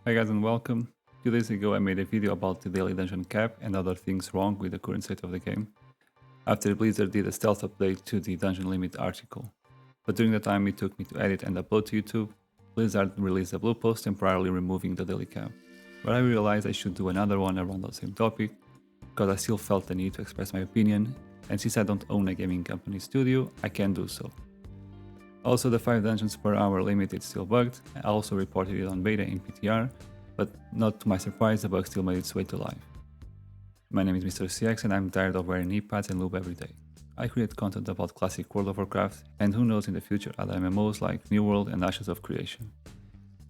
Hi guys and welcome. 2 days ago I made a video about the daily dungeon cap and other things wrong with the current state of the game, after Blizzard did a stealth update to the dungeon limit article. But during the time it took me to edit and upload to YouTube, Blizzard released a blue post temporarily removing the daily cap. But I realized I should do another one around the same topic, because I still felt the need to express my opinion, and since I don't own a gaming company studio, I can do so. Also, the 5 dungeons per hour limit is still bugged. I also reported it on beta in PTR, but not to my surprise, the bug still made its way to live. My name is Mr. CX and I'm tired of wearing knee pads and lube every day. I create content about classic World of Warcraft, and who knows in the future other MMOs like New World and Ashes of Creation.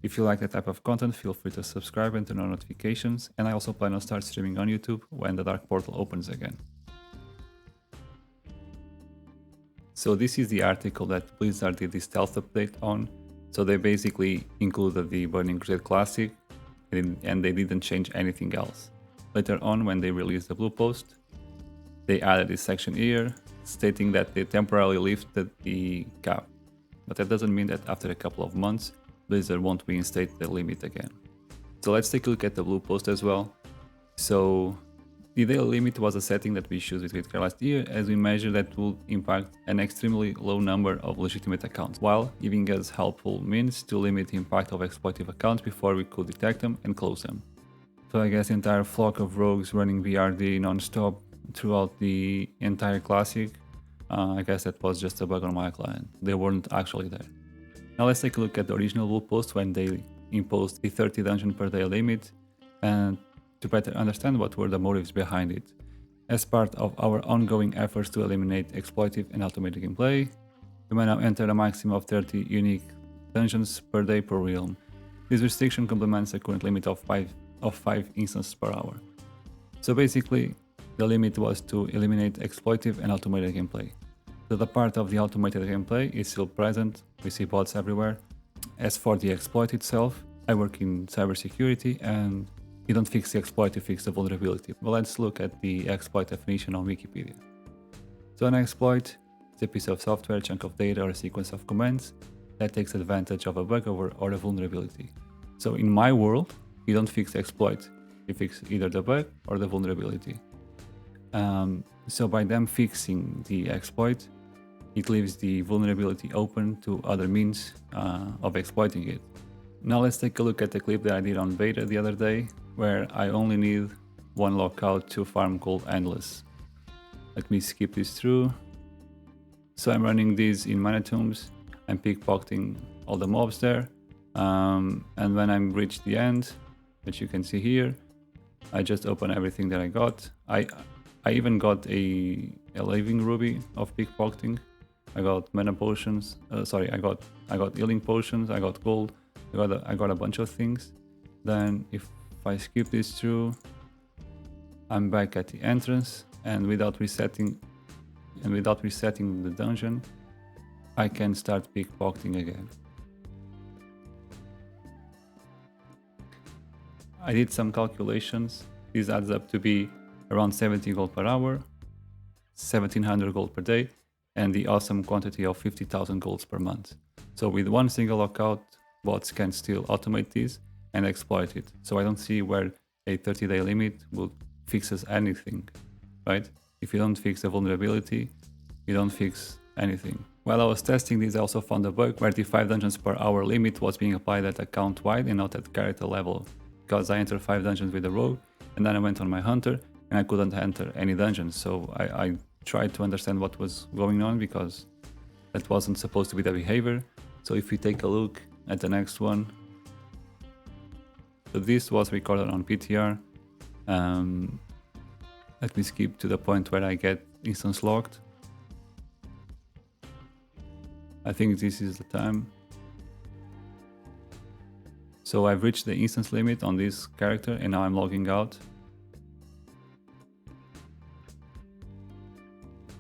If you like that type of content, feel free to subscribe and turn on notifications, and I also plan on start streaming on YouTube when the Dark Portal opens again. So this is the article that Blizzard did the stealth update on. So they basically included the Burning Crusade Classic and they didn't change anything else. Later on, when they released the blue post, they added this section here stating that they temporarily lifted the cap. But that doesn't mean that after a couple of months, Blizzard won't reinstate the limit again. So let's take a look at the blue post as well. So the daily limit was a setting that we chose with Critical last year, as we measure that will impact an extremely low number of legitimate accounts, while giving us helpful means to limit the impact of exploitive accounts before we could detect them and close them. So I guess the entire flock of rogues running BRD non-stop throughout the entire classic, I guess that was just a bug on my client. They weren't actually there. Now let's take a look at the original blue post when they imposed the 30 dungeon per day limit, and to better understand what were the motives behind it. As part of our ongoing efforts to eliminate exploitive and automated gameplay, we may now enter a maximum of 30 unique dungeons per day per realm. This restriction complements the current limit of 5 instances per hour. So basically, the limit was to eliminate exploitive and automated gameplay. So the part of the automated gameplay is still present, we see bots everywhere. As for the exploit itself, I work in cybersecurity and you don't fix the exploit, you fix the vulnerability. But let's look at the exploit definition on Wikipedia. So an exploit is a piece of software, chunk of data, or a sequence of commands that takes advantage of a bug or a vulnerability. So in my world, you don't fix the exploit, you fix either the bug or the vulnerability. So by them fixing the exploit, it leaves the vulnerability open to other means of exploiting it. Now let's take a look at the clip that I did on beta the other day, where I only need 1 lockout to farm gold endless. Let me skip this through. So I'm running these in mana tombs, I'm pickpocketing all the mobs there, and when I'm reached the end, which you can see here, I just open everything that I got. I even got a living ruby of pickpocketing. I got mana potions, I got healing potions, I got gold, I got a bunch of things. Then if I skip this through, I'm back at the entrance, and without resetting the dungeon, I can start pickpocketing again. I did some calculations. This adds up to be around 70 gold per hour, 1700 gold per day, and the awesome quantity of 50,000 golds per month. So with one single lockout, bots can still automate this and exploit it. So I don't see where a 30-day limit will fix us anything, right? If you don't fix the vulnerability, you don't fix anything. While I was testing this, I also found a bug where the 5 dungeons per hour limit was being applied at account wide and not at character level, because I entered 5 dungeons with a rogue, and then I went on my hunter, and I couldn't enter any dungeons. So I tried to understand what was going on, because that wasn't supposed to be the behavior. So if we take a look at the next one, so this was recorded on PTR. Let me skip to the point where I get instance locked. I think this is the time. So I've reached the instance limit on this character and now I'm logging out.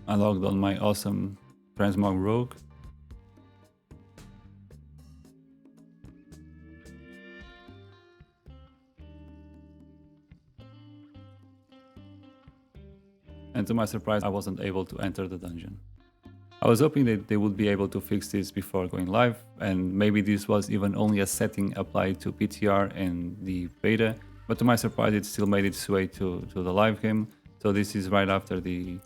I logged on my awesome transmog rogue. And to my surprise, I wasn't able to enter the dungeon. I was hoping that they would be able to fix this before going live, and maybe this was even only a setting applied to PTR and the beta, but to my surprise it still made its way to the live game. So this is right after the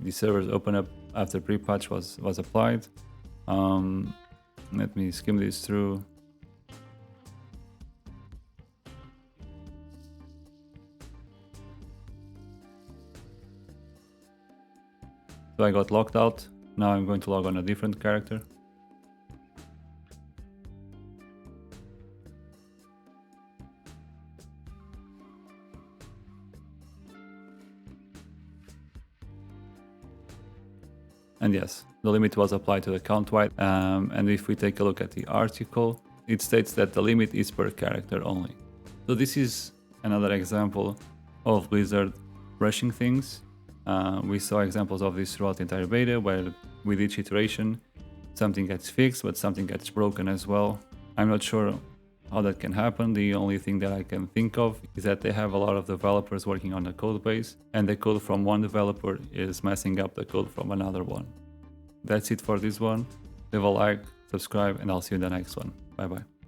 servers open up, after pre-patch was applied. Let me skim this through. So I got locked out. Now I'm going to log on a different character. And yes, the limit was applied to the count wide. And if we take a look at the article, it states that the limit is per character only. So this is another example of Blizzard rushing things. We saw examples of this throughout the entire beta, where with each iteration something gets fixed, but something gets broken as well. I'm not sure how that can happen. The only thing that I can think of is that they have a lot of developers working on the code base, and the code from one developer is messing up the code from another one. That's it for this one. Leave a like, subscribe, and I'll see you in the next one. Bye bye.